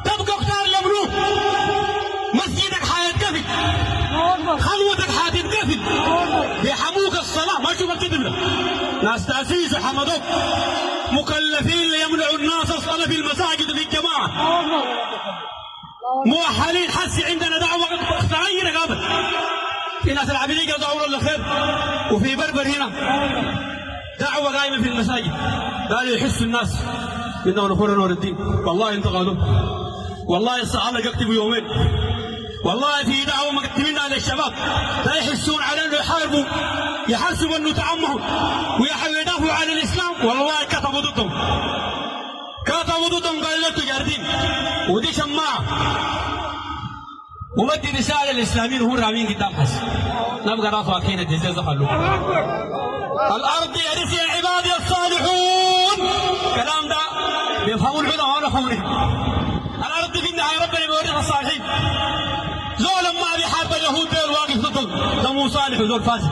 تبقى اختار الملوك. مسجدك حيتقفل، خلوتك حتتقفل، بيحموك الصلاه ما تشوف الكذب. ناس تاسيس حمدوك مكلفين ليمنعوا الناس الصلاه في المساجد في الجماعه. موحلين حسي عندنا دعوه صغيره قامت في ناس العبيديه دعوه للخير، وفي بربر هنا دعوه قائمه في المساجد قالوا يحسوا الناس انهم نخون نور الدين. والله انتقدوا، والله الصحابه يكتبوا يومين، والله في دعوه مكتبينها للشباب لا يحسون على انه يحاربوا، يحسبوا انه تعمهم ويدافعوا عن الاسلام. والله كتبوا ضدهم، قالوا لا تجاردين ودي شماعه ومدي رساله للاسلاميين وهو رامين قدام حس نبقى رافع كينا الجزيز خلوه. الارض يرثها عبادي الصالحون، كلام ده بيفهموا العلماء ولا فهموا. الارض في النهايه ربنا بيورثها الصالحين. زول ما بيحارب اليهود دول واقف ضدهم، ده مو صالح وزول فاسد.